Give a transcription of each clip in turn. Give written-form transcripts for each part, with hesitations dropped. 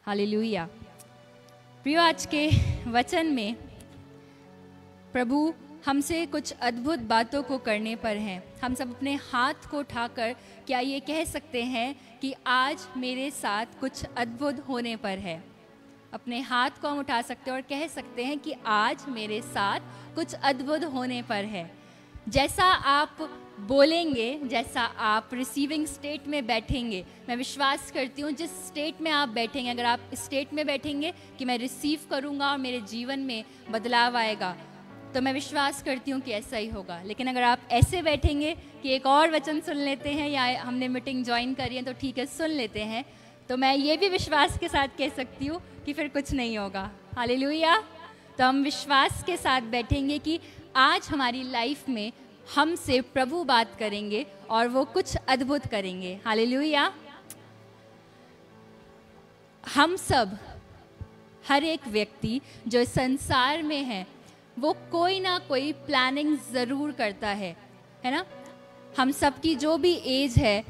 Hallelujah. प्रियो, आज के वचन में प्रभु हमसे कुछ अद्भुत बातों को करने पर हैं। हम सब अपने हाथ को उठाकर क्या ये कह सकते हैं कि आज मेरे साथ कुछ अद्भुत होने पर है? अपने हाथ को हम उठा सकते हैं और कह सकते हैं कि आज मेरे साथ कुछ अद्भुत होने पर है। जैसा आप बोलेंगे, जैसा आप रिसीविंग स्टेट में बैठेंगे, मैं विश्वास करती हूँ जिस स्टेट में आप बैठेंगे, अगर आप इस स्टेट में बैठेंगे कि मैं रिसीव करूँगा और मेरे जीवन में बदलाव आएगा, तो मैं विश्वास करती हूँ कि ऐसा ही होगा। लेकिन अगर आप ऐसे बैठेंगे कि एक और वचन सुन लेते हैं या हमने मीटिंग ज्वाइन करी है तो ठीक है सुन लेते हैं, तो मैं ये भी विश्वास के साथ कह सकती हूँ कि फिर कुछ नहीं होगा। हालेलुया। तो हम विश्वास के साथ बैठेंगे कि आज हमारी लाइफ में हमसे प्रभु बात करेंगे और वो कुछ अद्भुत करेंगे। हालेलुया। हम सब, हर एक व्यक्ति जो संसार में है, वो कोई ना कोई प्लानिंग ज़रूर करता है ना। हम सब की जो भी एज है,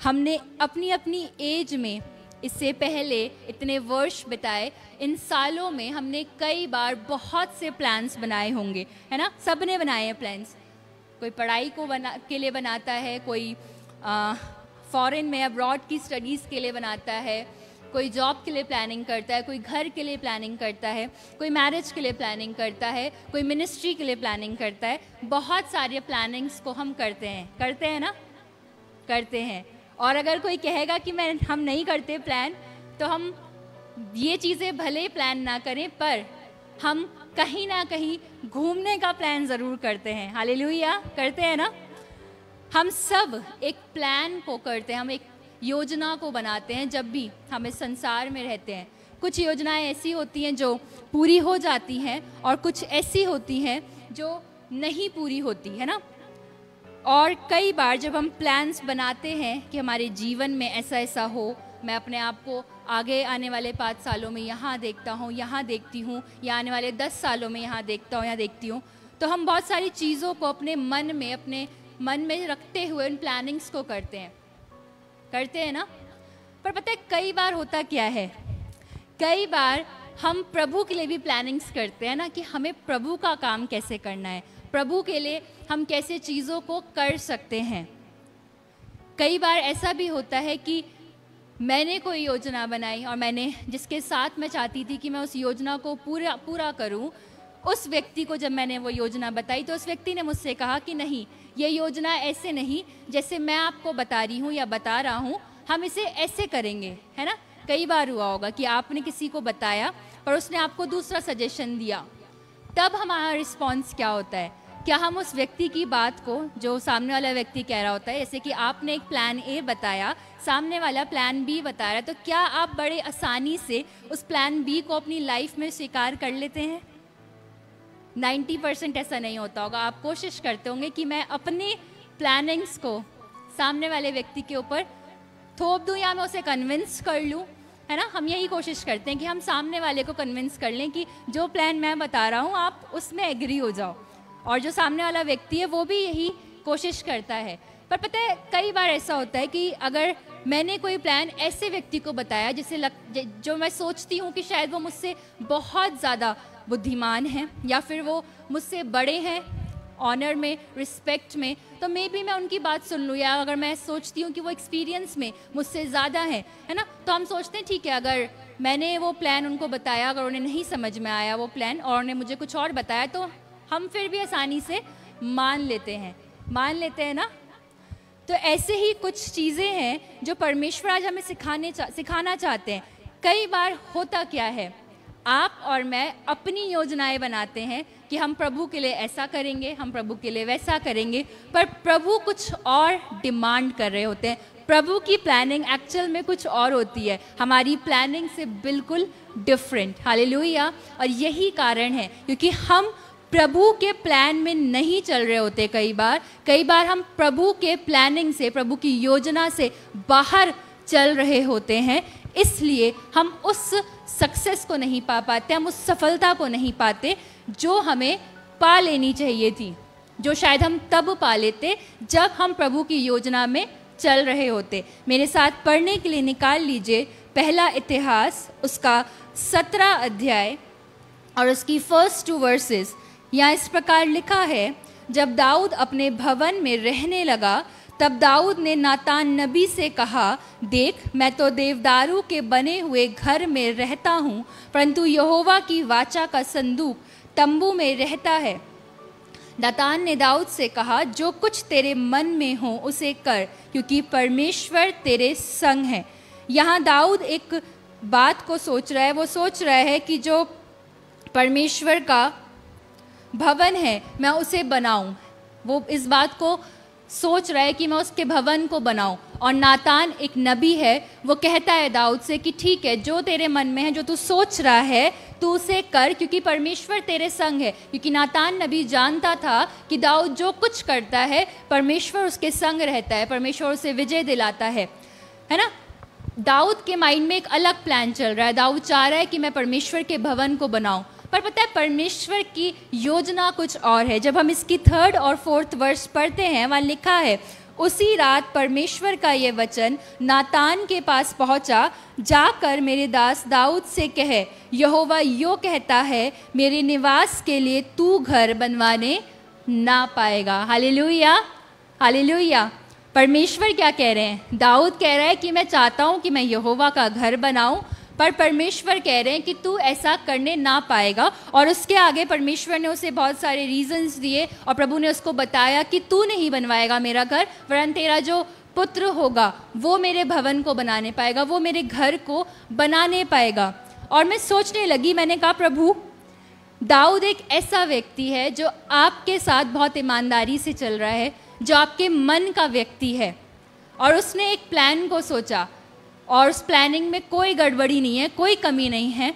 हमने अपनी अपनी एज में इससे पहले इतने वर्ष बिताए, इन सालों में हमने कई बार बहुत से प्लान्स बनाए होंगे, है ना। सब ने बनाए हैं प्लान्स। कोई पढ़ाई के लिए बनाता है, कोई फॉरेन में अब्रॉड की स्टडीज़ के लिए बनाता है, कोई जॉब के लिए प्लानिंग करता है, कोई घर के लिए प्लानिंग करता है, कोई मैरिज के लिए प्लानिंग करता है, कोई मिनिस्ट्री के लिए प्लानिंग करता है। बहुत सारे प्लानिंग्स को हम करते हैं ना, करते हैं। और अगर कोई कहेगा कि हम नहीं करते प्लान, तो हम ये चीज़ें भले प्लान ना करें, पर हम कहीं ना कहीं घूमने का प्लान ज़रूर करते हैं। हालेलुया, करते हैं ना। हम सब एक प्लान को करते हैं, हम एक योजना को बनाते हैं जब भी हम इस संसार में रहते हैं। कुछ योजनाएं ऐसी होती हैं जो पूरी हो जाती हैं और कुछ ऐसी होती हैं जो नहीं पूरी होती है ना। और कई बार जब हम प्लान्स बनाते हैं कि हमारे जीवन में ऐसा ऐसा हो, मैं अपने आप को आगे आने वाले 5 सालों में यहाँ देखता हूँ, यहाँ देखती हूँ, या आने वाले 10 सालों में यहाँ देखता हूँ, यहाँ देखती हूँ, तो हम बहुत सारी चीज़ों को अपने मन में रखते हुए उन प्लानिंग्स को करते हैं ना। पर पता है कई बार होता क्या है, कई बार हम प्रभु के लिए भी प्लानिंग्स करते हैं ना, कि हमें प्रभु का काम कैसे करना है, प्रभु के लिए हम कैसे चीज़ों को कर सकते हैं। कई बार ऐसा भी होता है कि मैंने कोई योजना बनाई और मैंने जिसके साथ मैं चाहती थी कि मैं उस योजना को पूरा करूं, उस व्यक्ति को जब मैंने वो योजना बताई तो उस व्यक्ति ने मुझसे कहा कि नहीं, ये योजना ऐसे नहीं जैसे मैं आपको बता रही हूँ या बता रहा हूँ, हम इसे ऐसे करेंगे, है ना। कई बार हुआ होगा कि आपने किसी को बताया पर उसने आपको दूसरा सजेशन दिया, तब हमारा रिस्पॉन्स क्या होता है? क्या हम उस व्यक्ति की बात को, जो सामने वाला व्यक्ति कह रहा होता है, जैसे कि आपने एक प्लान ए बताया, सामने वाला प्लान बी बता रहा है, तो क्या आप बड़े आसानी से उस प्लान बी को अपनी लाइफ में स्वीकार कर लेते हैं? 90% ऐसा नहीं होता होगा। आप कोशिश करते होंगे कि मैं अपनी प्लानिंग्स को सामने वाले व्यक्ति के ऊपर थोप दूं या मैं उसे कन्विंस कर लूं, है ना। हम यही कोशिश करते हैं कि हम सामने वाले को कन्विंस कर लें कि जो प्लान मैं बता रहा हूँ आप उसमें एग्री हो जाओ, और जो सामने वाला व्यक्ति है वो भी यही कोशिश करता है। पर पता है कई बार ऐसा होता है कि अगर मैंने कोई प्लान ऐसे व्यक्ति को बताया जो मैं सोचती हूँ कि शायद वो मुझसे बहुत ज़्यादा बुद्धिमान हैं या फिर वो मुझसे बड़े हैं ऑनर में, रिस्पेक्ट में, तो मे बी मैं उनकी बात सुन लूँ, या अगर मैं सोचती हूँ कि वो एक्सपीरियंस में मुझसे ज़्यादा है ना, तो हम सोचते हैं ठीक है, अगर मैंने वो प्लान उनको बताया, अगर उन्हें नहीं समझ में आया वो प्लान और उन्हें मुझे कुछ और बताया, तो हम फिर भी आसानी से मान लेते हैं ना। तो ऐसे ही कुछ चीज़ें हैं जो परमेश्वर आज हमें सिखाना चाहते हैं। कई बार होता क्या है, आप और मैं अपनी योजनाएं बनाते हैं कि हम प्रभु के लिए ऐसा करेंगे, हम प्रभु के लिए वैसा करेंगे, पर प्रभु कुछ और डिमांड कर रहे होते हैं। प्रभु की प्लानिंग एक्चुअल में कुछ और होती है, हमारी प्लानिंग से बिल्कुल डिफरेंट। हालेलुया। और यही कारण है क्योंकि हम प्रभु के प्लान में नहीं चल रहे होते। कई बार हम प्रभु के प्लानिंग से, प्रभु की योजना से बाहर चल रहे होते हैं, इसलिए हम उस सक्सेस को नहीं पा पाते, हम उस सफलता को नहीं पाते जो हमें पा लेनी चाहिए थी, जो शायद हम तब पा लेते जब हम प्रभु की योजना में चल रहे होते। मेरे साथ पढ़ने के लिए निकाल लीजिए पहला इतिहास उसका 17 अध्याय और उसकी फर्स्ट 2 वर्सेस। यहाँ इस प्रकार लिखा है, जब दाऊद अपने भवन में रहने लगा तब दाऊद ने नातान नबी से कहा, देख मैं तो देवदारू के बने हुए घर में रहता हूँ, परंतु यहोवा की वाचा का संदूक तंबू में रहता है। नातान ने दाऊद से कहा, जो कुछ तेरे मन में हो उसे कर, क्योंकि परमेश्वर तेरे संग है। यहाँ दाऊद एक बात को सोच रहा है। वो सोच रहा है कि जो परमेश्वर का भवन है मैं उसे बनाऊं। वो इस बात को सोच रहा है कि मैं उसके भवन को बनाऊं। और नातान एक नबी है, वो कहता है दाऊद से कि ठीक है, जो तेरे मन में है, जो तू सोच रहा है, तू उसे कर, क्योंकि परमेश्वर तेरे संग है। क्योंकि नातान नबी जानता था कि दाऊद जो कुछ करता है परमेश्वर उसके संग रहता है, परमेश्वर उसे विजय दिलाता है ना। दाऊद के माइंड में एक अलग प्लान चल रहा है। दाऊद चाह रहा है कि मैं परमेश्वर के भवन को बनाऊं, पर पता है परमेश्वर की योजना कुछ और है। जब हम इसकी 3rd और 4th वर्ष पढ़ते हैं, वहाँ लिखा है, उसी रात परमेश्वर का ये वचन नातान के पास पहुंचा, जाकर मेरे दास दाऊद से कहे, यहोवा यो कहता है, मेरे निवास के लिए तू घर बनवाने ना पाएगा। Hallelujah, hallelujah. परमेश्वर क्या कह रहे हैं? दाऊद कह रहा है कि मैं चाहता हूँ कि मैं यहोवा का घर बनाऊं, पर परमेश्वर कह रहे हैं कि तू ऐसा करने ना पाएगा। और उसके आगे परमेश्वर ने उसे बहुत सारे रीजंस दिए और प्रभु ने उसको बताया कि तू नहीं बनवाएगा मेरा घर, वरन तेरा जो पुत्र होगा वो मेरे भवन को बनाने पाएगा, वो मेरे घर को बनाने पाएगा। और मैं सोचने लगी, मैंने कहा प्रभु, दाऊद एक ऐसा व्यक्ति है जो आपके साथ बहुत ईमानदारी से चल रहा है, जो आपके मन का व्यक्ति है, और उसने एक प्लान को सोचा और उस प्लानिंग में कोई गड़बड़ी नहीं है, कोई कमी नहीं है।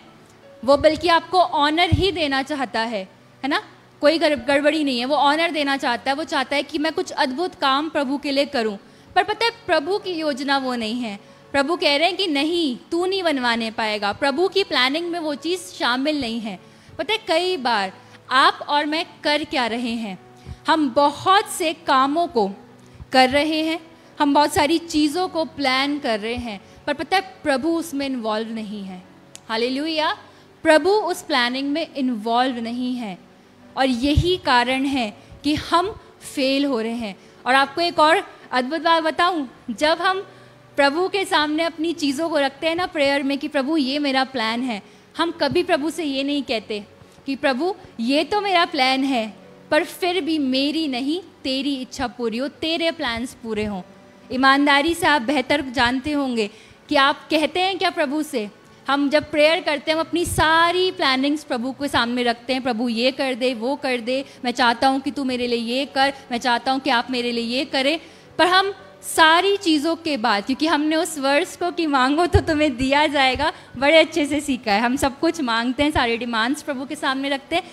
वो बल्कि आपको ऑनर ही देना चाहता है ना। कोई गड़बड़ी नहीं है, वो ऑनर देना चाहता है। वो चाहता है कि मैं कुछ अद्भुत काम प्रभु के लिए करूं। पर पता है प्रभु की योजना वो नहीं है। प्रभु कह रहे हैं कि नहीं, तू नहीं बनवाने पाएगा। प्रभु की प्लानिंग में वो चीज़ शामिल नहीं है। पता है कई बार आप और मैं कर क्या रहे हैं? हम बहुत से कामों को कर रहे हैं, हम बहुत सारी चीज़ों को प्लान कर रहे हैं, पर पता है प्रभु उसमें इन्वॉल्व नहीं है। हालेलुया। प्रभु उस प्लानिंग में इन्वॉल्व नहीं है, और यही कारण है कि हम फेल हो रहे हैं। और आपको एक और अद्भुत बात बताऊं, जब हम प्रभु के सामने अपनी चीज़ों को रखते हैं ना प्रेयर में कि प्रभु ये मेरा प्लान है, हम कभी प्रभु से ये नहीं कहते कि प्रभु ये तो मेरा प्लान है, पर फिर भी मेरी नहीं तेरी इच्छा पूरी हो, तेरे प्लान्स पूरे हों। ईमानदारी से आप बेहतर जानते होंगे कि आप कहते हैं क्या प्रभु से। हम जब प्रेयर करते हैं, हम अपनी सारी प्लानिंग्स प्रभु के सामने रखते हैं। प्रभु ये कर दे, वो कर दे, मैं चाहता हूँ कि तू मेरे लिए ये कर, मैं चाहता हूँ कि आप मेरे लिए ये करें। पर हम सारी चीज़ों के बाद, क्योंकि हमने उस वर्ष को कि मांगो तो तुम्हें दिया जाएगा बड़े अच्छे से सीखा है, हम सब कुछ मांगते हैं, सारी डिमांड्स प्रभु के सामने रखते हैं।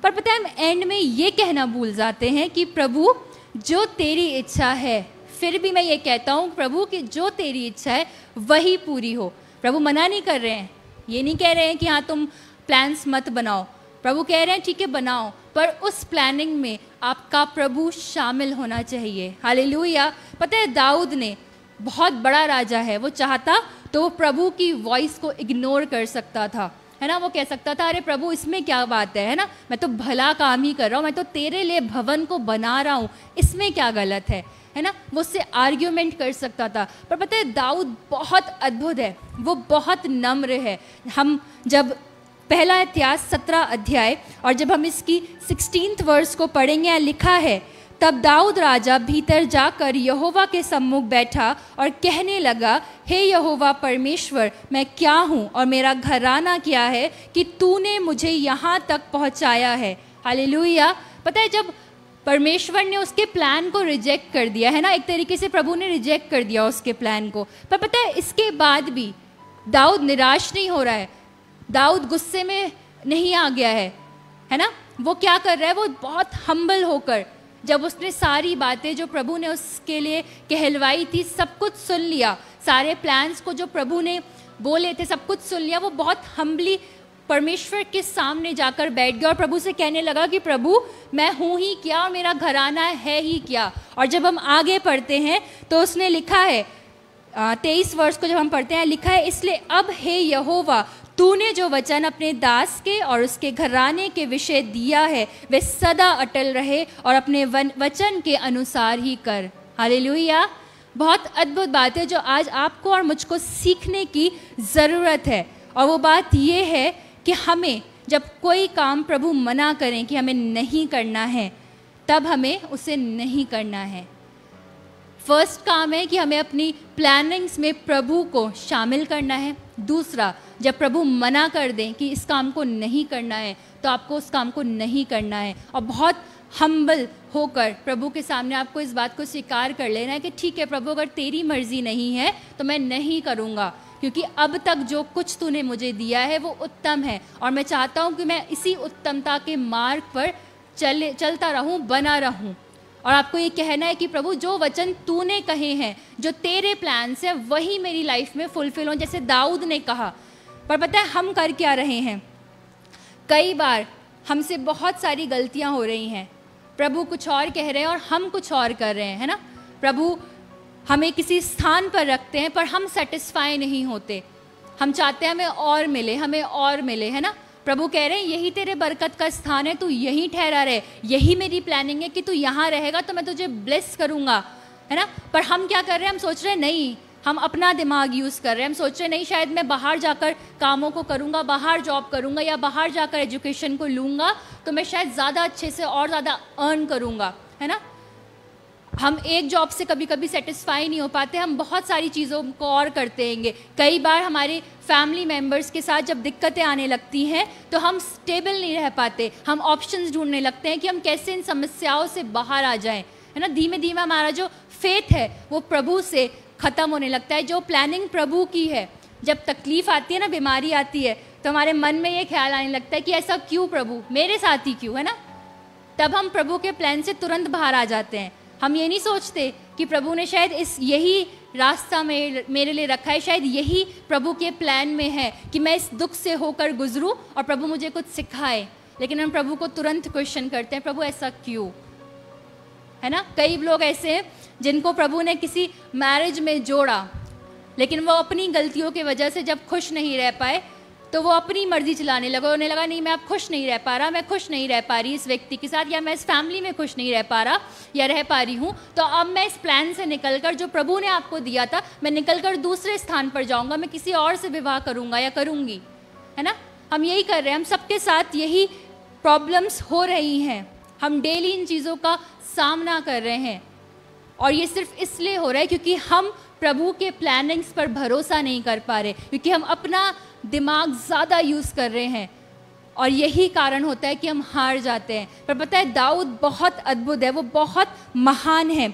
पर पता है हम एंड में ये कहना भूल जाते हैं कि प्रभु जो तेरी इच्छा है, फिर भी मैं ये कहता हूँ प्रभु कि जो तेरी इच्छा है वही पूरी हो। प्रभु मना नहीं कर रहे हैं, ये नहीं कह रहे हैं कि हाँ तुम प्लान्स मत बनाओ। प्रभु कह रहे हैं ठीक है बनाओ, पर उस प्लानिंग में आपका प्रभु शामिल होना चाहिए। हालेलुया। पता है दाऊद ने, बहुत बड़ा राजा है, वो चाहता तो वो प्रभु की वॉइस को इग्नोर कर सकता था, है ना। वो कह सकता था अरे प्रभु इसमें क्या बात है ना, मैं तो भला काम ही कर रहा हूँ, मैं तो तेरे लिए भवन को बना रहा हूँ, इसमें क्या गलत है ना। वो उससे आर्ग्यूमेंट कर सकता था। पर पता है दाऊद बहुत अद्भुत है, वो बहुत नम्र है। हम जब पहला इतिहास 17 अध्याय और जब हम इसकी 16th वर्स को पढ़ेंगे, लिखा है, तब दाऊद राजा भीतर जाकर यहोवा के सम्मुख बैठा और कहने लगा, हे यहोवा परमेश्वर, मैं क्या हूँ और मेरा घराना क्या है कि तूने मुझे यहाँ तक पहुँचाया है। हालेलुया। पता है जब परमेश्वर ने उसके प्लान को रिजेक्ट कर दिया है ना, एक तरीके से प्रभु ने रिजेक्ट कर दिया उसके प्लान को, पर पता है इसके बाद भी दाऊद निराश नहीं हो रहा है, दाऊद गुस्से में नहीं आ गया है ना। वो क्या कर रहा है, वो बहुत हम्बल होकर, जब उसने सारी बातें जो प्रभु ने उसके लिए कहलवाई थी सब कुछ सुन लिया, सारे प्लान्स को जो प्रभु ने बोले थे सब कुछ सुन लिया, वो बहुत हम्बली परमेश्वर के सामने जाकर बैठ गया और प्रभु से कहने लगा कि प्रभु मैं हूँ ही क्या और मेरा घराना है ही क्या। और जब हम आगे पढ़ते हैं तो उसने लिखा है 23 वर्ष को जब हम पढ़ते हैं, लिखा है, इसलिए अब हे यहोवा, तूने जो वचन अपने दास के और उसके घराने के विषय दिया है वे सदा अटल रहे और अपने वचन के अनुसार ही कर। हालेलुया। बहुत अद्भुत बात है जो आज आपको और मुझको सीखने की ज़रूरत है। और वो बात ये है कि हमें जब कोई काम प्रभु मना करें कि हमें नहीं करना है, तब हमें उसे नहीं करना है। फर्स्ट काम है कि हमें अपनी प्लानिंग्स में प्रभु को शामिल करना है। दूसरा, जब प्रभु मना कर दें कि इस काम को नहीं करना है, तो आपको उस काम को नहीं करना है और बहुत हम्बल होकर प्रभु के सामने आपको इस बात को स्वीकार कर लेना है कि ठीक है प्रभु, अगर तेरी मर्जी नहीं है तो मैं नहीं करूँगा, क्योंकि अब तक जो कुछ तूने मुझे दिया है वो उत्तम है और मैं चाहता हूँ कि मैं इसी उत्तमता के मार्ग पर चलता रहूँ, बना रहूँ। और आपको ये कहना है कि प्रभु, जो वचन तूने कहे हैं, जो तेरे प्लान से, वही मेरी लाइफ में फुलफिल हो, जैसे दाऊद ने कहा। पर पता है हम कर क्या रहे हैं? कई बार हमसे बहुत सारी गलतियां हो रही हैं। प्रभु कुछ और कह रहे हैं और हम कुछ और कर रहे हैं, है ना। प्रभु हमें किसी स्थान पर रखते हैं पर हम सेटिस्फाई नहीं होते। हम चाहते हैं हमें और मिले, हमें और मिले, है ना। प्रभु कह रहे हैं यही तेरे बरकत का स्थान है, तू यहीं ठहरा रहे, यही मेरी प्लानिंग है कि तू यहाँ रहेगा तो मैं तुझे ब्लेस करूँगा, है ना। पर हम क्या कर रहे हैं? हम सोच रहे हैं नहीं, हम अपना दिमाग यूज़ कर रहे हैं। हम सोच रहे हैं नहीं, शायद मैं बाहर जाकर कामों को करूँगा, बाहर जॉब करूँगा या बाहर जाकर एजुकेशन को लूँगा तो मैं शायद ज़्यादा अच्छे से और ज़्यादा अर्न करूँगा, है ना। हम एक जॉब से कभी कभी सेटिस्फाई नहीं हो पाते, हम बहुत सारी चीज़ों को और करते हैंगे। कई बार हमारे फैमिली मेम्बर्स के साथ जब दिक्कतें आने लगती हैं तो हम स्टेबल नहीं रह पाते, हम ऑप्शंस ढूंढने लगते हैं कि हम कैसे इन समस्याओं से बाहर आ जाएं, है ना। धीमे धीमे हमारा जो फेथ है वो प्रभु से ख़त्म होने लगता है, जो प्लानिंग प्रभु की है। जब तकलीफ़ आती है ना, बीमारी आती है, तो हमारे मन में ये ख्याल आने लगता है कि ऐसा क्यों प्रभु, मेरे साथ ही क्यों, है ना। तब हम प्रभु के प्लान से तुरंत बाहर आ जाते हैं। हम ये नहीं सोचते कि प्रभु ने शायद यही रास्ता मेरे लिए रखा है, शायद यही प्रभु के प्लान में है कि मैं इस दुख से होकर गुजरूं और प्रभु मुझे कुछ सिखाए। लेकिन हम प्रभु को तुरंत क्वेश्चन करते हैं, प्रभु ऐसा क्यों, है ना। कई लोग ऐसे हैं जिनको प्रभु ने किसी मैरिज में जोड़ा, लेकिन वो अपनी गलतियों की वजह से जब खुश नहीं रह पाए तो वो अपनी मर्जी चलाने लगा। उन्हें लगा नहीं, मैं अब खुश नहीं रह पा रहा, मैं खुश नहीं रह पा रही इस व्यक्ति के साथ, या मैं इस फैमिली में खुश नहीं रह पा रहा या रह पा रही हूँ, तो अब मैं इस प्लान से निकलकर, जो प्रभु ने आपको दिया था, मैं निकलकर दूसरे स्थान पर जाऊँगा, मैं किसी और से विवाह करूँगा या करूँगी, है ना। हम यही कर रहे हैं, हम सबके साथ यही प्रॉब्लम्स हो रही हैं। हम डेली इन चीज़ों का सामना कर रहे हैं और ये सिर्फ इसलिए हो रहा है क्योंकि हम प्रभु के प्लानिंग्स पर भरोसा नहीं कर पा रहे, क्योंकि हम अपना दिमाग ज़्यादा यूज़ कर रहे हैं और यही कारण होता है कि हम हार जाते हैं। पर पता है दाऊद बहुत अद्भुत है, वो बहुत महान है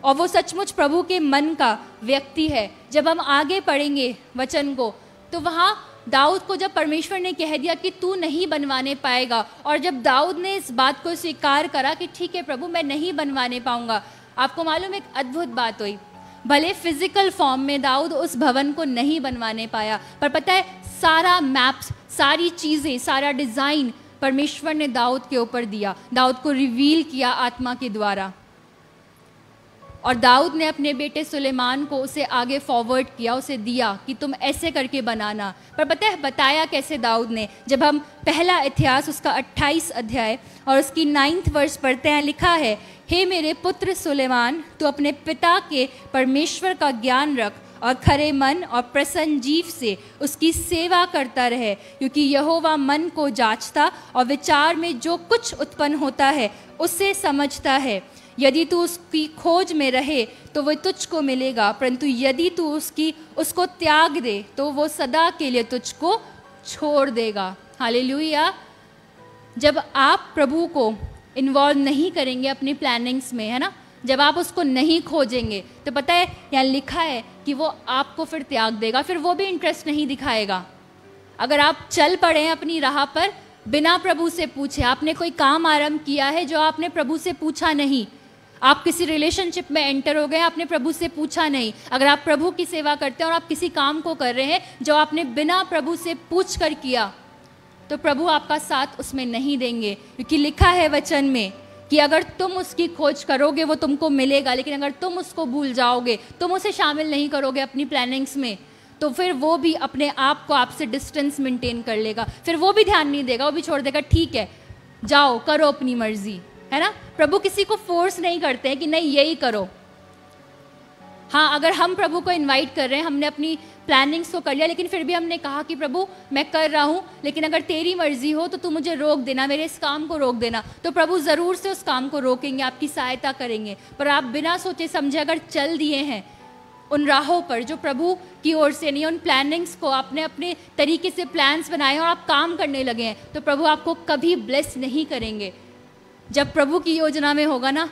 और वो सचमुच प्रभु के मन का व्यक्ति है। जब हम आगे पढ़ेंगे वचन को तो वहाँ दाऊद को जब परमेश्वर ने कह दिया कि तू नहीं बनवाने पाएगा, और जब दाऊद ने इस बात को स्वीकार करा कि ठीक है प्रभु मैं नहीं बनवाने पाऊँगा, आपको मालूम एक अद्भुत बात हुई। भले फिजिकल फॉर्म में दाऊद उस भवन को नहीं बनवाने पाया, पर पता है सारा मैप्स, सारी चीज़ें, सारा डिज़ाइन परमेश्वर ने दाऊद के ऊपर दिया, दाऊद को रिवील किया आत्मा के द्वारा। और दाऊद ने अपने बेटे सुलेमान को उसे आगे फॉरवर्ड किया, उसे दिया कि तुम ऐसे करके बनाना। पर पता है बताया कैसे दाऊद ने? जब हम पहला इतिहास उसका 28 अध्याय और उसकी 9th वर्ष पढ़ते हैं, लिखा है, हे मेरे पुत्र सुलेमान, तू अपने पिता के परमेश्वर का ज्ञान रख और खरे मन और प्रसन्न जीव से उसकी सेवा करता रहे, क्योंकि यहोवा मन को जांचता और विचार में जो कुछ उत्पन्न होता है उसे समझता है। यदि तू उसकी खोज में रहे तो वह तुझको मिलेगा, परंतु यदि तू उसको त्याग दे तो वो सदा के लिए तुझको छोड़ देगा। हालेलुया। जब आप प्रभु को इन्वॉल्व नहीं करेंगे अपनी प्लानिंग्स में, है ना, जब आप उसको नहीं खोजेंगे तो पता है यहाँ लिखा है कि वो आपको फिर त्याग देगा, फिर वो भी इंटरेस्ट नहीं दिखाएगा। अगर आप चल पड़े हैं अपनी राह पर बिना प्रभु से पूछे, आपने कोई काम आरंभ किया है जो आपने प्रभु से पूछा नहीं, आप किसी रिलेशनशिप में एंटर हो गए, आपने प्रभु से पूछा नहीं, अगर आप प्रभु की सेवा करते हैं और आप किसी काम को कर रहे हैं जो आपने बिना प्रभु से पूछ कर किया, तो प्रभु आपका साथ उसमें नहीं देंगे, क्योंकि लिखा है वचन में कि अगर तुम उसकी खोज करोगे वो तुमको मिलेगा, लेकिन अगर तुम उसको भूल जाओगे, तुम उसे शामिल नहीं करोगे अपनी प्लानिंग्स में, तो फिर वो भी अपने आप को आपसे डिस्टेंस मेंटेन कर लेगा, फिर वो भी ध्यान नहीं देगा, वो भी छोड़ देगा, ठीक है जाओ करो अपनी मर्जी, है ना। प्रभु किसी को फोर्स नहीं करते हैं कि नहीं यही करो। हाँ, अगर हम प्रभु को इनवाइट कर रहे हैं, हमने अपनी प्लानिंग्स को कर लिया, लेकिन फिर भी हमने कहा कि प्रभु मैं कर रहा हूँ, लेकिन अगर तेरी मर्जी हो तो तू मुझे रोक देना, मेरे इस काम को रोक देना, तो प्रभु ज़रूर से उस काम को रोकेंगे, आपकी सहायता करेंगे। पर आप बिना सोचे समझे अगर चल दिए हैं उन राहों पर जो प्रभु की ओर से नहीं, उन प्लानिंग्स को आपने अपने तरीके से प्लान्स बनाए और आप काम करने लगे हैं, तो प्रभु आपको कभी ब्लेस नहीं करेंगे। जब प्रभु की योजना में होगा ना,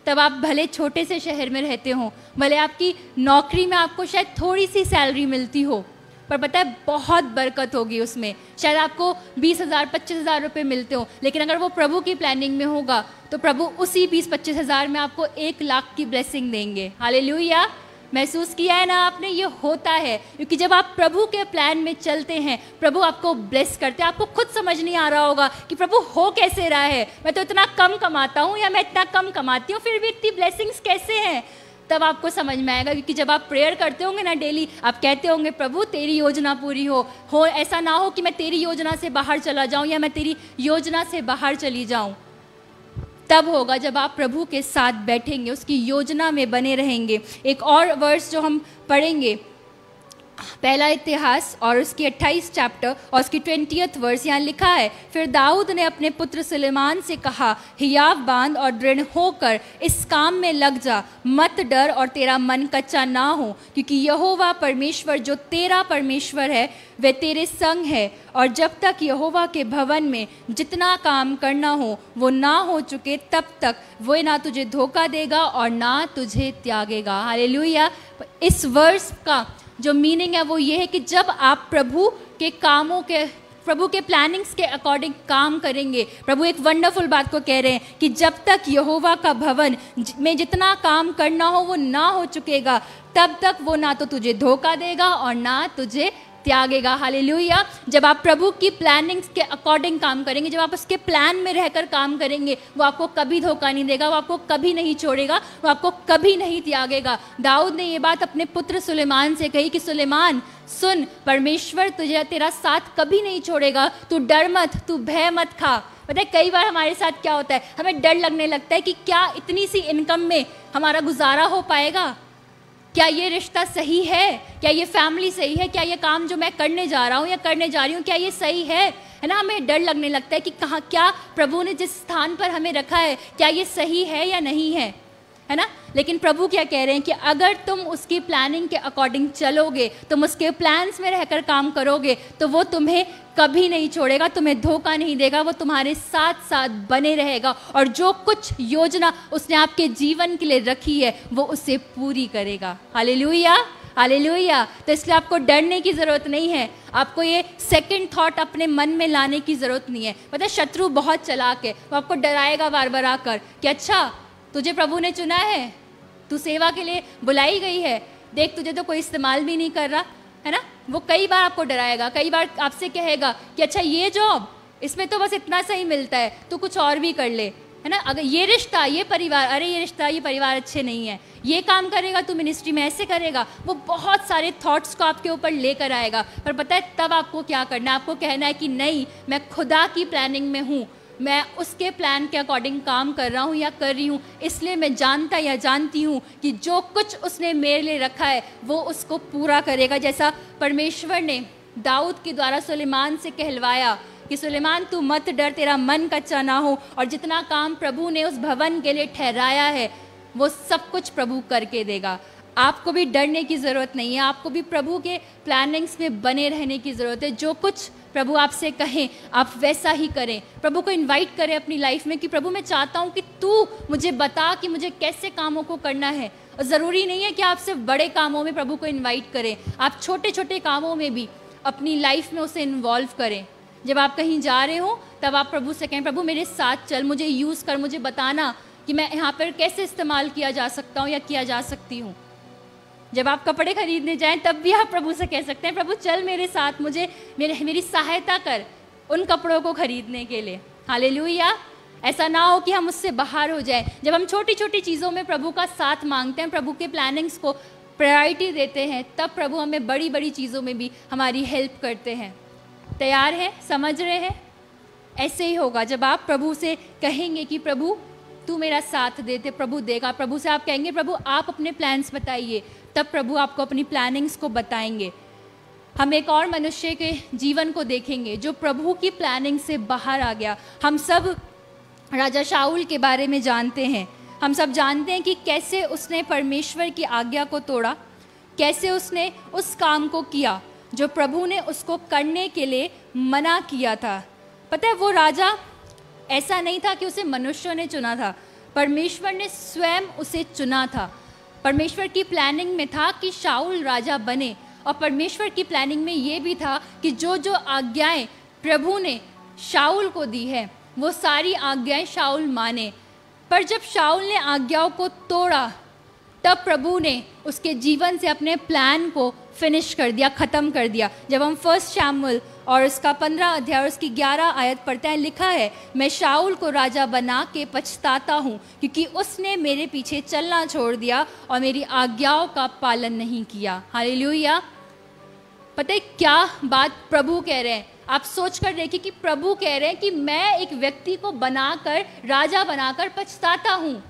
तब आप भले छोटे से शहर में रहते हो, भले आपकी नौकरी में आपको शायद थोड़ी सी सैलरी मिलती हो, पर पता है बहुत बरकत होगी उसमें। शायद आपको 20,000 25,000 रुपये मिलते हो, लेकिन अगर वो प्रभु की प्लानिंग में होगा तो प्रभु उसी 20-25 हज़ार में आपको 1 लाख की ब्लेसिंग देंगे। हालेलुया। महसूस किया है ना आपने, ये होता है क्योंकि जब आप प्रभु के प्लान में चलते हैं, प्रभु आपको ब्लेस करते हैं। आपको खुद समझ नहीं आ रहा होगा कि प्रभु हो कैसे रहा है, मैं तो इतना कम कमाता हूँ या मैं इतना कम कमाती हूँ, फिर भी इतनी ब्लेसिंग्स कैसे हैं। तब आपको समझ में आएगा, क्योंकि जब आप प्रेयर करते होंगे ना डेली, आप कहते होंगे प्रभु तेरी योजना पूरी हो, ऐसा ना हो कि मैं तेरी योजना से बाहर चला जाऊँ या मैं तेरी योजना से बाहर चली जाऊँ। तब होगा जब आप प्रभु के साथ बैठेंगे, उसकी योजना में बने रहेंगे। एक और वर्स जो हम पढ़ेंगे, पहला इतिहास और उसकी 28 चैप्टर और उसकी 20th वर्स, यहाँ लिखा है, फिर दाऊद ने अपने पुत्र सुलेमान से कहा, हियाव बांध और दृढ़ होकर इस काम में लग जा, मत डर और तेरा मन कच्चा ना हो, क्योंकि यहोवा परमेश्वर जो तेरा परमेश्वर है वह तेरे संग है, और जब तक यहोवा के भवन में जितना काम करना हो वो ना हो चुके, तब तक वो ना तुझे धोखा देगा और ना तुझे त्यागेगा। हालेलुया। इस वर्स का जो मीनिंग है वो ये है कि जब आप प्रभु के कामों के, प्रभु के प्लानिंग्स के अकॉर्डिंग काम करेंगे, प्रभु एक वंडरफुल बात को कह रहे हैं कि जब तक यहोवा का भवन में जितना काम करना हो वो ना हो चुकेगा, तब तक वो ना तो तुझे धोखा देगा और ना तुझे त्यागेगा। हालेलुया। जब आप प्रभु की प्लानिंग्स के अकॉर्डिंग काम करेंगे, जब आप उसके प्लान में रहकर काम करेंगे, वो आपको कभी धोखा नहीं देगा, वो आपको कभी नहीं छोड़ेगा, वो आपको कभी नहीं त्यागेगा। दाऊद ने ये बात अपने पुत्र सुलेमान से कही कि सुलेमान सुन, परमेश्वर तुझे तेरा साथ कभी नहीं छोड़ेगा, तू डर मत, तू भय मत खा। पता है कई बार हमारे साथ क्या होता है, हमें डर लगने लगता है कि क्या इतनी सी इनकम में हमारा गुजारा हो पाएगा, क्या ये रिश्ता सही है, क्या ये फैमिली सही है, क्या ये काम जो मैं करने जा रहा हूँ या करने जा रही हूँ क्या ये सही है ना। हमें डर लगने लगता है कि कहाँ, क्या प्रभु ने जिस स्थान पर हमें रखा है क्या ये सही है या नहीं है ना। लेकिन प्रभु क्या कह रहे हैं कि अगर तुम उसकी प्लानिंग के अकॉर्डिंग चलोगे, तुम उसके प्लान्स में रहकर काम करोगे, तो वो तुम्हें कभी नहीं छोड़ेगा, तुम्हें धोखा नहीं देगा, वो तुम्हारे साथ साथ बने रहेगा, और जो कुछ योजना उसने आपके जीवन के लिए रखी है वो उसे पूरी करेगा। Hallelujah, hallelujah. तो इसलिए आपको डरने की ज़रूरत नहीं है, आपको ये सेकंड थॉट अपने मन में लाने की ज़रूरत नहीं है। पता है शत्रु बहुत चालाक है, वो आपको डराएगा बार बार आकर कि अच्छा तुझे प्रभु ने चुना है, तू सेवा के लिए बुलाई गई है, देख तुझे तो कोई इस्तेमाल भी नहीं कर रहा है ना। वो कई बार आपको डराएगा, कई बार आपसे कहेगा कि अच्छा ये जॉब, इसमें तो बस इतना सही मिलता है, तू कुछ और भी कर ले, है ना। अगर ये रिश्ता, ये परिवार, अरे ये रिश्ता, ये परिवार अच्छे नहीं है, ये काम करेगा तू मिनिस्ट्री में ऐसे करेगा, वो बहुत सारे थॉट्स को आपके ऊपर लेकर आएगा। पर पता है तब आपको क्या करना है, आपको कहना है कि नहीं, मैं खुदा की प्लानिंग में हूँ, मैं उसके प्लान के अकॉर्डिंग काम कर रहा हूँ या कर रही हूँ, इसलिए मैं जानता या जानती हूँ कि जो कुछ उसने मेरे लिए रखा है वो उसको पूरा करेगा। जैसा परमेश्वर ने दाऊद के द्वारा सुलेमान से कहलवाया कि सुलेमान तू मत डर, तेरा मन कच्चा ना हो, और जितना काम प्रभु ने उस भवन के लिए ठहराया है वो सब कुछ प्रभु करके देगा। आपको भी डरने की ज़रूरत नहीं है, आपको भी प्रभु के प्लानिंग्स में बने रहने की ज़रूरत है। जो कुछ प्रभु आपसे कहें आप वैसा ही करें, प्रभु को इनवाइट करें अपनी लाइफ में कि प्रभु मैं चाहता हूँ कि तू मुझे बता कि मुझे कैसे कामों को करना है। और ज़रूरी नहीं है कि आप सिर्फ बड़े कामों में प्रभु को इनवाइट करें, आप छोटे छोटे कामों में भी अपनी लाइफ में उसे इन्वॉल्व करें। जब आप कहीं जा रहे हो तब आप प्रभु से कहें, प्रभु मेरे साथ चल, मुझे यूज़ कर, मुझे बताना कि मैं यहाँ पर कैसे इस्तेमाल किया जा सकता हूँ या किया जा सकती हूँ। जब आप कपड़े खरीदने जाएं तब भी आप प्रभु से कह सकते हैं, प्रभु चल मेरे साथ, मुझे मेरी सहायता कर उन कपड़ों को खरीदने के लिए। हालेलुया। ऐसा ना हो कि हम उससे बाहर हो जाए। जब हम छोटी छोटी चीज़ों में प्रभु का साथ मांगते हैं, प्रभु के प्लानिंग्स को प्रायोरिटी देते हैं, तब प्रभु हमें बड़ी बड़ी चीज़ों में भी हमारी हेल्प करते हैं। तैयार हैं? समझ रहे हैं? ऐसे ही होगा जब आप प्रभु से कहेंगे कि प्रभु तू मेरा साथ देते, प्रभु देगा। प्रभु से आप कहेंगे प्रभु आप अपने प्लान्स बताइए, तब प्रभु आपको अपनी प्लानिंग्स को बताएंगे। हम एक और मनुष्य के जीवन को देखेंगे जो प्रभु की प्लानिंग से बाहर आ गया। हम सब राजा शाऊल के बारे में जानते हैं। हम सब जानते हैं कि कैसे उसने परमेश्वर की आज्ञा को तोड़ा, कैसे उसने उस काम को किया जो प्रभु ने उसको करने के लिए मना किया था। पता है, वो राजा ऐसा नहीं था कि उसे मनुष्यों ने चुना था, परमेश्वर ने स्वयं उसे चुना था। परमेश्वर की प्लानिंग में था कि शाऊल राजा बने, और परमेश्वर की प्लानिंग में ये भी था कि जो जो आज्ञाएं प्रभु ने शाऊल को दी है वो सारी आज्ञाएं शाऊल माने। पर जब शाऊल ने आज्ञाओं को तोड़ा, तब प्रभु ने उसके जीवन से अपने प्लान को फिनिश कर दिया, ख़त्म कर दिया। जब हम 1 शमूएल और उसका 15 अध्याय और उसकी 11 आयत पढ़ते हैं, लिखा है, मैं शाऊल को राजा बना के पछताता हूँ क्योंकि उसने मेरे पीछे चलना छोड़ दिया और मेरी आज्ञाओं का पालन नहीं किया। हालेलुया। पता है क्या बात प्रभु कह रहे हैं? आप सोच कर देखिए कि प्रभु कह रहे हैं कि मैं एक व्यक्ति को बनाकर, राजा बनाकर पछताता हूँ।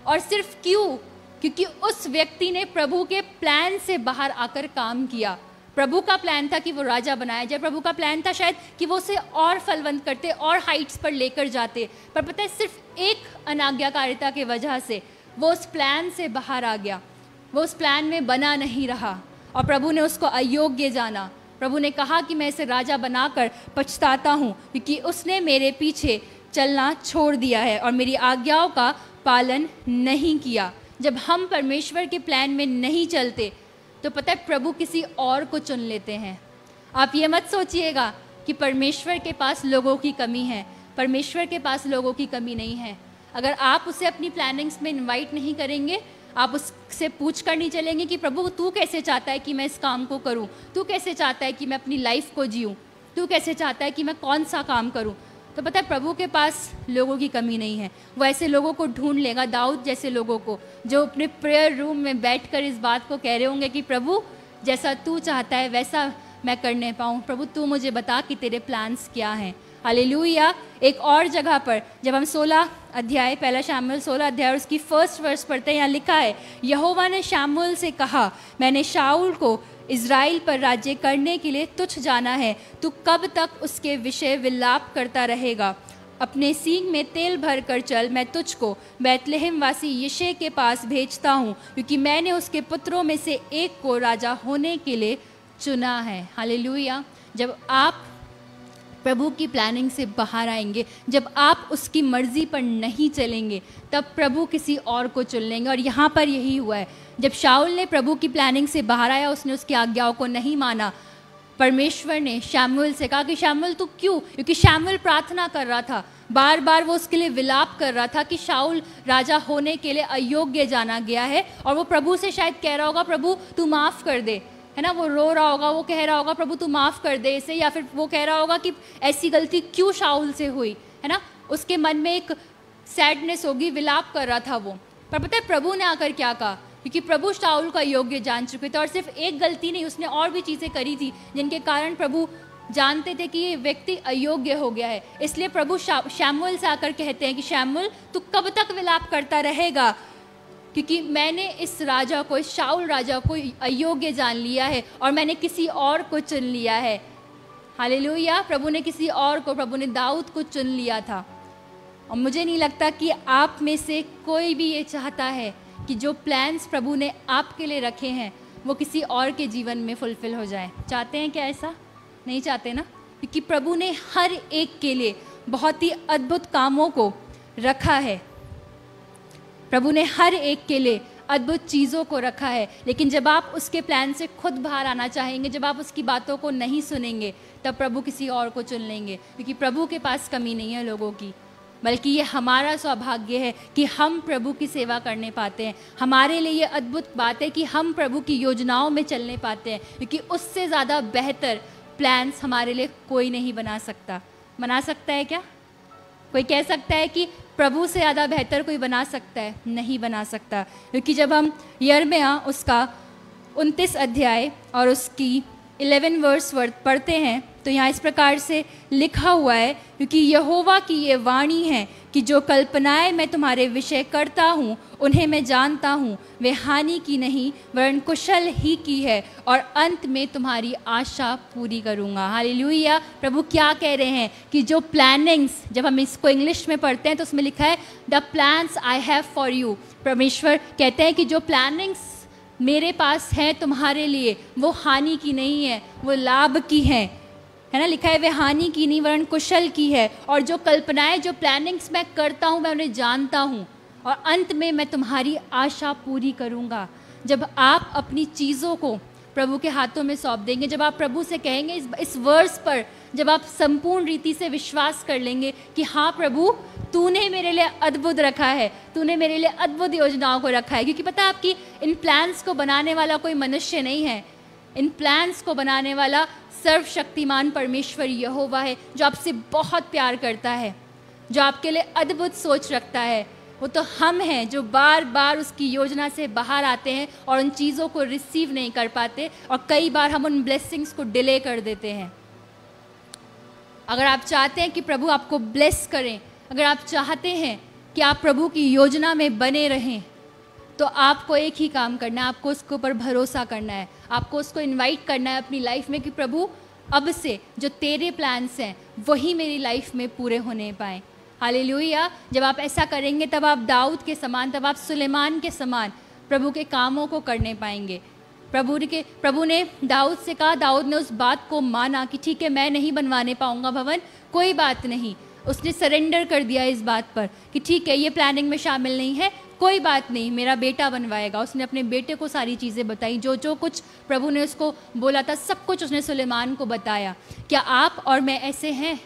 और सिर्फ क्यों? क्योंकि उस व्यक्ति ने प्रभु के प्लान से बाहर आकर काम किया। प्रभु का प्लान था कि वो राजा बनाया जाए, प्रभु का प्लान था शायद कि वो उसे और फलवंत करते और हाइट्स पर लेकर जाते, पर पता है सिर्फ एक अनाज्ञाकारिता की वजह से वो उस प्लान से बाहर आ गया, वो उस प्लान में बना नहीं रहा और प्रभु ने उसको अयोग्य जाना। प्रभु ने कहा कि मैं इसे राजा बनाकर पछताता हूँ क्योंकि उसने मेरे पीछे चलना छोड़ दिया है और मेरी आज्ञाओं का पालन नहीं किया। जब हम परमेश्वर के प्लान में नहीं चलते तो पता है प्रभु किसी और को चुन लेते हैं। आप ये मत सोचिएगा कि परमेश्वर के पास लोगों की कमी है। परमेश्वर के पास लोगों की कमी नहीं है। अगर आप उसे अपनी प्लानिंग्स में इनवाइट नहीं करेंगे, आप उससे पूछ कर नहीं चलेंगे कि प्रभु तू कैसे चाहता है कि मैं इस काम को करूं, तू कैसे चाहता है कि मैं अपनी लाइफ को जीऊं, तू कैसे चाहता है कि मैं कौन सा काम करूं, तो पता है प्रभु के पास लोगों की कमी नहीं है। वो ऐसे लोगों को ढूंढ लेगा, दाऊद जैसे लोगों को, जो अपने प्रेयर रूम में बैठकर इस बात को कह रहे होंगे कि प्रभु जैसा तू चाहता है वैसा मैं करने पाऊँ। प्रभु तू मुझे बता कि तेरे प्लान्स क्या हैं। हालेलुया। एक और जगह पर जब हम 16 अध्याय, 1 शमूएल 16 अध्याय और उसकी 1 वर्स पढ़ते हैं, यहाँ लिखा है, यहोवा ने शमूएल से कहा, मैंने शाऊल को इज़राइल पर राज्य करने के लिए तुझ जाना है, तू कब तक उसके विषय विलाप करता रहेगा? अपने सींग में तेल भर कर चल, मैं तुझको बैतलहम वासी यिशै के पास भेजता हूँ क्योंकि मैंने उसके पुत्रों में से एक को राजा होने के लिए चुना है। हालेलुया। जब आप प्रभु की प्लानिंग से बाहर आएंगे, जब आप उसकी मर्जी पर नहीं चलेंगे, तब प्रभु किसी और को चुन लेंगे। और यहाँ पर यही हुआ है। जब शाऊल ने प्रभु की प्लानिंग से बाहर आया, उसने उसकी आज्ञाओं को नहीं माना, परमेश्वर ने शमूएल से कहा कि शमूएल तू क्यों? क्योंकि शमूएल प्रार्थना कर रहा था, बार बार वो उसके लिए विलाप कर रहा था कि शाऊल राजा होने के लिए अयोग्य जाना गया है, और वो प्रभु से शायद कह रहा होगा प्रभु तू माफ़ कर दे, है ना। वो रो रहा होगा, वो कह रहा होगा प्रभु तू माफ़ कर दे इसे, या फिर वो कह रहा होगा कि ऐसी गलती क्यों शाऊल से हुई, है ना। उसके मन में एक सैडनेस होगी, विलाप कर रहा था वो। पर पता है प्रभु ने आकर क्या कहा? क्योंकि प्रभु शाऊल का योग्य जान चुके थे, और सिर्फ एक गलती नहीं, उसने और भी चीज़ें करी थी जिनके कारण प्रभु जानते थे कि ये व्यक्ति अयोग्य हो गया है। इसलिए प्रभु शमूएल से आकर कहते हैं कि शमूएल तू कब तक विलाप करता रहेगा, क्योंकि मैंने इस राजा को, इस शाऊल राजा को अयोग्य जान लिया है और मैंने किसी और को चुन लिया है। हालेलुया। प्रभु ने किसी और को, प्रभु ने दाऊद को चुन लिया था। और मुझे नहीं लगता कि आप में से कोई भी ये चाहता है कि जो प्लान्स प्रभु ने आपके लिए रखे हैं वो किसी और के जीवन में फुलफिल हो जाए। चाहते हैं क्या ऐसा? नहीं चाहते ना, क्योंकि प्रभु ने हर एक के लिए बहुत ही अद्भुत कामों को रखा है। प्रभु ने हर एक के लिए अद्भुत चीज़ों को रखा है, लेकिन जब आप उसके प्लान से खुद बाहर आना चाहेंगे, जब आप उसकी बातों को नहीं सुनेंगे, तब प्रभु किसी और को चुन लेंगे। क्योंकि प्रभु के पास कमी नहीं है लोगों की, बल्कि ये हमारा सौभाग्य है कि हम प्रभु की सेवा करने पाते हैं। हमारे लिए ये अद्भुत बात है कि हम प्रभु की योजनाओं में चलने पाते हैं, क्योंकि उससे ज़्यादा बेहतर प्लान्स हमारे लिए कोई नहीं बना सकता। बना सकता है क्या? कोई कह सकता है कि प्रभु से ज़्यादा बेहतर कोई बना सकता है? नहीं बना सकता, क्योंकि जब हम यिर्मयाह उसका 29 अध्याय और उसकी 11 वर्स पढ़ते हैं तो यहाँ इस प्रकार से लिखा हुआ है, क्योंकि यहोवा की ये वाणी है कि जो कल्पनाएं मैं तुम्हारे विषय करता हूँ उन्हें मैं जानता हूँ, वे हानि की नहीं वरन कुशल ही की है, और अंत में तुम्हारी आशा पूरी करूँगा। हालेलुया। प्रभु क्या कह रहे हैं कि जो प्लानिंग्स, जब हम इसको इंग्लिश में पढ़ते हैं तो उसमें लिखा है the plans I have for you. परमेश्वर कहते हैं कि जो प्लानिंग्स मेरे पास हैं तुम्हारे लिए वो हानि की नहीं है, वो लाभ की हैं, है ना। लिखा है वे हानि की नहीं वरन कुशल की है, और जो कल्पनाएं, जो प्लानिंग्स मैं करता हूँ मैं उन्हें जानता हूँ, और अंत में मैं तुम्हारी आशा पूरी करूँगा। जब आप अपनी चीज़ों को प्रभु के हाथों में सौंप देंगे, जब आप प्रभु से कहेंगे इस वर्स पर, जब आप संपूर्ण रीति से विश्वास कर लेंगे कि हाँ प्रभु तूने मेरे लिए अद्भुत रखा है, तूने मेरे लिए अद्भुत योजनाओं को रखा है, क्योंकि पता है आपकी इन प्लान्स को बनाने वाला कोई मनुष्य नहीं है, इन प्लान्स को बनाने वाला सर्वशक्तिमान परमेश्वर यहोवा है, जो आपसे बहुत प्यार करता है, जो आपके लिए अद्भुत सोच रखता है। वो तो हम हैं जो बार बार उसकी योजना से बाहर आते हैं और उन चीज़ों को रिसीव नहीं कर पाते, और कई बार हम उन ब्लेसिंग्स को डिले कर देते हैं। अगर आप चाहते हैं कि प्रभु आपको ब्लेस करें, अगर आप चाहते हैं कि आप प्रभु की योजना में बने रहें, तो आपको एक ही काम करना है, आपको उसके ऊपर भरोसा करना है, आपको उसको इनवाइट करना है अपनी लाइफ में कि प्रभु अब से जो तेरे प्लान्स हैं वही मेरी लाइफ में पूरे होने पाएँ। हालेलुया। जब आप ऐसा करेंगे तब आप दाऊद के समान, तब आप सुलेमान के समान प्रभु के कामों को करने पाएंगे। प्रभु ने दाऊद से कहा, दाऊद ने उस बात को माना कि ठीक है मैं नहीं बनवाने पाऊंगा भवन, कोई बात नहीं। उसने सरेंडर कर दिया इस बात पर कि ठीक है ये प्लानिंग में शामिल नहीं है, कोई बात नहीं, मेरा बेटा बनवाएगा। उसने अपने बेटे को सारी चीज़ें बताई, जो कुछ प्रभु ने उसको बोला था सब कुछ उसने सुलेमान को बताया। क्या आप और मैं ऐसे हैं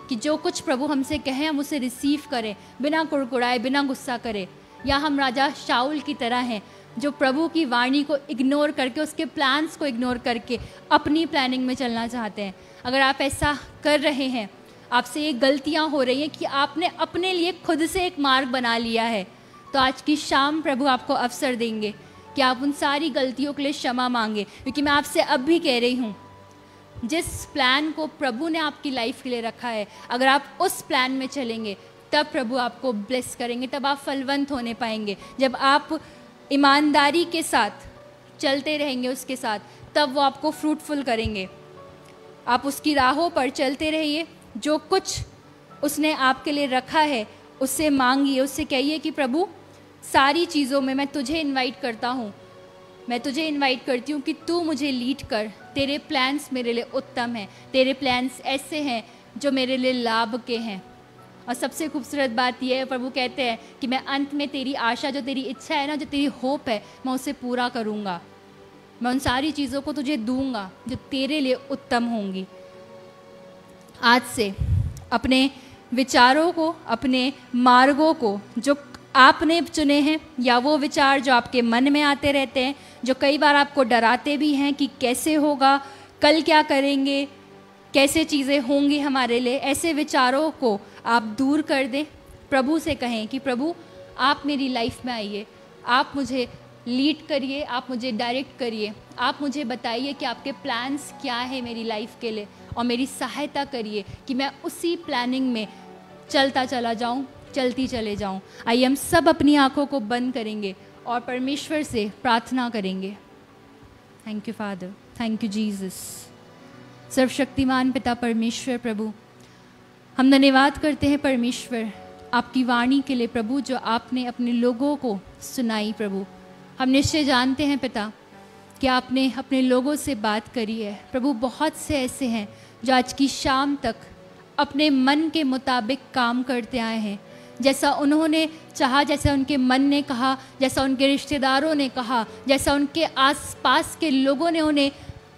कि जो कुछ प्रभु हमसे कहें हम उसे रिसीव करें, बिना कुड़कुड़ाए, बिना गुस्सा करे, या हम राजा शाऊल की तरह हैं जो प्रभु की वाणी को इग्नोर करके, उसके प्लान्स को इग्नोर करके अपनी प्लानिंग में चलना चाहते हैं? अगर आप ऐसा कर रहे हैं, आपसे ये गलतियां हो रही हैं कि आपने अपने लिए खुद से एक मार्ग बना लिया है, तो आज की शाम प्रभु आपको अवसर देंगे कि आप उन सारी गलतियों के लिए क्षमा मांगे, क्योंकि मैं आपसे अब भी कह रही हूँ जिस प्लान को प्रभु ने आपकी लाइफ के लिए रखा है, अगर आप उस प्लान में चलेंगे तब प्रभु आपको ब्लेस करेंगे, तब आप फलवंत होने पाएंगे। जब आप ईमानदारी के साथ चलते रहेंगे उसके साथ, तब वो आपको फ्रूटफुल करेंगे। आप उसकी राहों पर चलते रहिए, जो कुछ उसने आपके लिए रखा है उससे मांगिए, उससे कहिए कि प्रभु सारी चीज़ों में मैं तुझे इनवाइट करता हूँ, मैं तुझे इनवाइट करती हूँ कि तू मुझे लीड कर। तेरे प्लान्स मेरे लिए उत्तम हैं, तेरे प्लान्स ऐसे हैं जो मेरे लिए लाभ के हैं। और सबसे खूबसूरत बात यह है, प्रभु कहते हैं कि मैं अंत में तेरी आशा, जो तेरी इच्छा है ना, जो तेरी होप है, मैं उसे पूरा करूँगा। मैं उन सारी चीज़ों को तुझे दूंगा जो तेरे लिए उत्तम होंगी। आज से अपने विचारों को, अपने मार्गों को जो आपने चुने हैं, या वो विचार जो आपके मन में आते रहते हैं, जो कई बार आपको डराते भी हैं कि कैसे होगा, कल क्या करेंगे, कैसे चीज़ें होंगी हमारे लिए, ऐसे विचारों को आप दूर कर दें। प्रभु से कहें कि प्रभु आप मेरी लाइफ में आइए, आप मुझे लीड करिए, आप मुझे डायरेक्ट करिए, आप मुझे बताइए कि आपके प्लान्स क्या है मेरी लाइफ के लिए, और मेरी सहायता करिए कि मैं उसी प्लानिंग में चलता चला जाऊं, चलती चले जाऊं। आइए हम सब अपनी आंखों को बंद करेंगे और परमेश्वर से प्रार्थना करेंगे। Thank you father, thank you Jesus. सर्वशक्तिमान पिता परमेश्वर प्रभु, हम धन्यवाद करते हैं परमेश्वर आपकी वाणी के लिए प्रभु, जो आपने अपने लोगों को सुनाई प्रभु। हम निश्चय जानते हैं पिता कि आपने अपने लोगों से बात करी है प्रभु। बहुत से ऐसे हैं जो आज की शाम तक अपने मन के मुताबिक काम करते आए हैं, जैसा उन्होंने चाहा, जैसा उनके मन ने कहा, जैसा उनके रिश्तेदारों ने कहा, जैसा उनके आसपास के लोगों ने उन्हें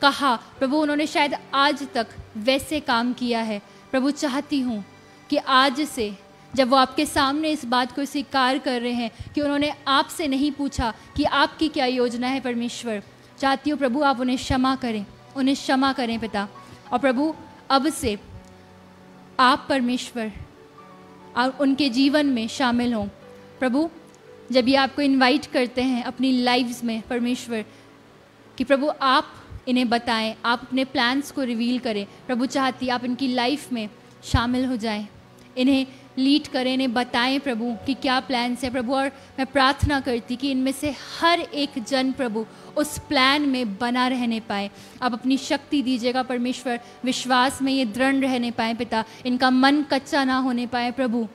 कहा प्रभु, उन्होंने शायद आज तक वैसे काम किया है प्रभु। चाहती हूँ कि आज से जब वो आपके सामने इस बात को स्वीकार कर रहे हैं कि उन्होंने आपसे नहीं पूछा कि आपकी क्या योजना है परमेश्वर, चाहती हूँ प्रभु आप उन्हें क्षमा करें, उन्हें क्षमा करें पिता। और प्रभु अब से आप परमेश्वर उनके जीवन में शामिल हों। प्रभु, जब ये आपको इनवाइट करते हैं अपनी लाइफ्स में परमेश्वर, कि प्रभु आप इन्हें बताएं, आप अपने प्लान्स को रिवील करें। प्रभु चाहती आप इनकी लाइफ में शामिल हो जाएं, इन्हें लीड करें, इन्हें बताएं प्रभु कि क्या प्लान्स है प्रभु। और मैं प्रार्थना करती कि इनमें से हर एक जन प्रभु उस प्लान में बना रहने पाए। आप अपनी शक्ति दीजिएगा परमेश्वर, विश्वास में ये दृढ़ रहने पाए पिता, इनका मन कच्चा ना होने पाए प्रभु।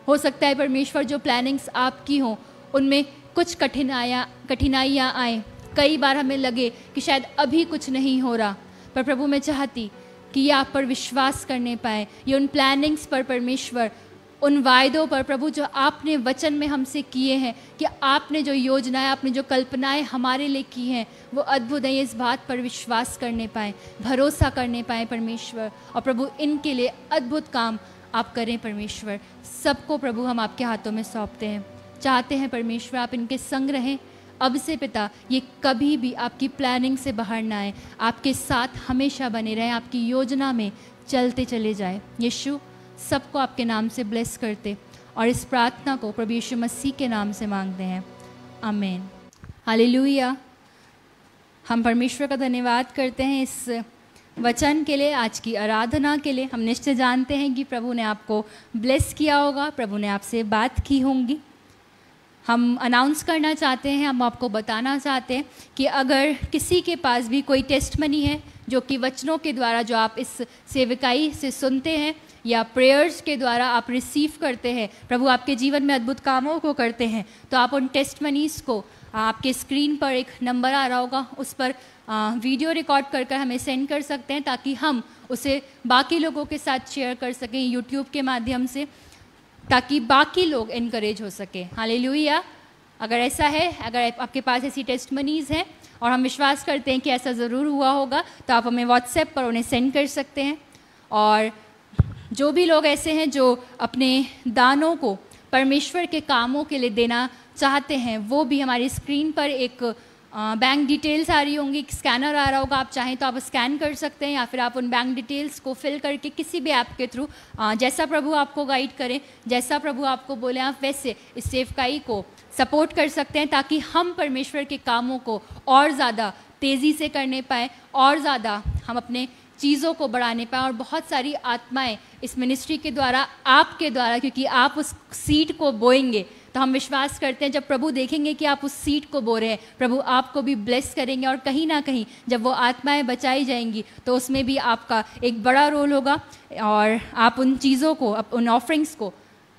हो सकता है परमेश्वर जो प्लानिंग्स आपकी हों उनमें कुछ कठिनाइयाँ आएँ, कई बार हमें लगे कि शायद अभी कुछ नहीं हो रहा, पर प्रभु मैं चाहती कि ये आप पर विश्वास करने पाए, ये उन प्लानिंग्स पर परमेश्वर, उन वायदों पर प्रभु जो आपने वचन में हमसे किए हैं, कि आपने जो योजनाएं, आपने जो कल्पनाएं हमारे लिए की हैं वो अद्भुत है। इस बात पर विश्वास करने पाएँ, भरोसा करने पाएँ परमेश्वर, और प्रभु इनके लिए अद्भुत काम आप करें परमेश्वर। सबको प्रभु हम आपके हाथों में सौंपते हैं, चाहते हैं परमेश्वर आप इनके संग रहें अब से पिता, ये कभी भी आपकी प्लानिंग से बाहर ना आए, आपके साथ हमेशा बने रहें, आपकी योजना में चलते चले जाए। यीशु सबको आपके नाम से ब्लेस करते और इस प्रार्थना को प्रभु यीशु मसीह के नाम से मांगते हैं, आमीन। हालेलुया। हम परमेश्वर का धन्यवाद करते हैं इस वचन के लिए, आज की आराधना के लिए। हम निश्चय जानते हैं कि प्रभु ने आपको ब्लेस किया होगा, प्रभु ने आपसे बात की होंगी। हम अनाउंस करना चाहते हैं, हम आपको बताना चाहते हैं कि अगर किसी के पास भी कोई टेस्टमनी है जो कि वचनों के द्वारा जो आप इस सेवकाई से सुनते हैं या प्रेयर्स के द्वारा आप रिसीव करते हैं, प्रभु आपके जीवन में अद्भुत कामों को करते हैं, तो आप उन टेस्टमनीज़ को, आपके स्क्रीन पर एक नंबर आ रहा होगा, उस पर वीडियो रिकॉर्ड कर हमें सेंड कर सकते हैं, ताकि हम उसे बाकी लोगों के साथ शेयर कर सकें यूट्यूब के माध्यम से, ताकि बाकी लोग इनकरेज हो सके। हालेलुया। अगर ऐसा है, अगर आपके पास ऐसी टेस्टमनीज़ हैं और हम विश्वास करते हैं कि ऐसा ज़रूर हुआ होगा, तो आप हमें व्हाट्सएप पर उन्हें सेंड कर सकते हैं। और जो भी लोग ऐसे हैं जो अपने दानों को परमेश्वर के कामों के लिए देना चाहते हैं, वो भी हमारी स्क्रीन पर एक बैंक डिटेल्स आ रही होंगी, एक स्कैनर आ रहा होगा, आप चाहें तो आप स्कैन कर सकते हैं, या फिर आप उन बैंक डिटेल्स को फिल करके किसी भी ऐप के थ्रू जैसा प्रभु आपको गाइड करें, जैसा प्रभु आपको बोले, आप वैसे इस सेवकाई को सपोर्ट कर सकते हैं, ताकि हम परमेश्वर के कामों को और ज़्यादा तेज़ी से करने पाएँ, और ज़्यादा हम अपने चीज़ों को बढ़ाने पाएँ, और बहुत सारी आत्माएं इस मिनिस्ट्री के द्वारा, आपके द्वारा, क्योंकि आप उस सीड को बोएंगे, तो हम विश्वास करते हैं जब प्रभु देखेंगे कि आप उस सीड को बो रहे हैं, प्रभु आपको भी ब्लेस करेंगे, और कहीं ना कहीं जब वो आत्माएं बचाई जाएंगी तो उसमें भी आपका एक बड़ा रोल होगा, और आप उन चीज़ों को, उन ऑफरिंग्स को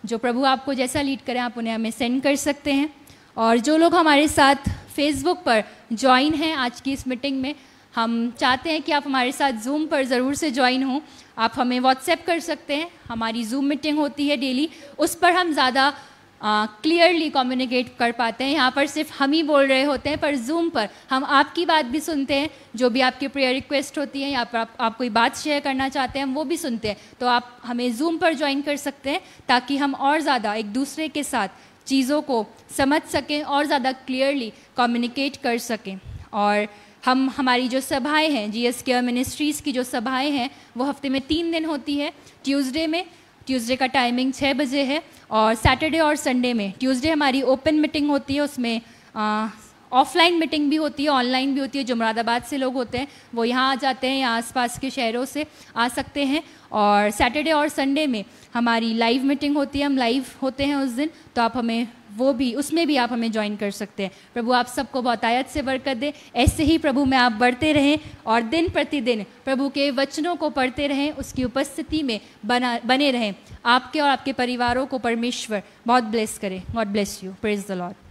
जो प्रभु आपको जैसा लीड करें, आप उन्हें हमें सेंड कर सकते हैं। और जो लोग हमारे साथ फेसबुक पर ज्वाइन हैं आज की इस मीटिंग में, हम चाहते हैं कि आप हमारे साथ जूम पर ज़रूर से ज्वाइन हों। आप हमें व्हाट्सएप कर सकते हैं, हमारी जूम मीटिंग होती है डेली, उस पर हम ज़्यादा क्लियरली कम्युनिकेट कर पाते हैं। यहाँ पर सिर्फ हम ही बोल रहे होते हैं, पर जूम पर हम आपकी बात भी सुनते हैं, जो भी आपकी प्रेयर रिक्वेस्ट होती है, या पर आप कोई बात शेयर करना चाहते हैं, हम वो भी सुनते हैं। तो आप हमें जूम पर ज्वाइन कर सकते हैं, ताकि हम और ज़्यादा एक दूसरे के साथ चीज़ों को समझ सकें और ज़्यादा क्लियरली कम्युनिकेट कर सकें। और हम, हमारी जो सभाएं हैं, जीएस केयर मिनिस्ट्रीज़ की जो सभाएं हैं, वो हफ्ते में 3 दिन होती है। ट्यूसडे का टाइमिंग 6 बजे है, और सैटरडे और संडे में, ट्यूसडे हमारी ओपन मीटिंग होती है, उसमें ऑफलाइन मीटिंग भी होती है, ऑनलाइन भी होती है। जो मुरादाबाद से लोग होते हैं वो यहाँ आ जाते हैं, या आसपास के शहरों से आ सकते हैं। और सैटरडे और संडे में हमारी लाइव मीटिंग होती है, हम लाइव होते हैं उस दिन, तो आप हमें वो भी, उसमें भी आप हमें ज्वाइन कर सकते हैं। प्रभु आप सबको बहुतायत से बरकत दे। ऐसे ही प्रभु में आप बढ़ते रहें, और दिन प्रतिदिन प्रभु के वचनों को पढ़ते रहें, उसकी उपस्थिति में बने रहें। आपके और आपके परिवारों को परमेश्वर बहुत ब्लेस करे। God bless you. Praise the Lord.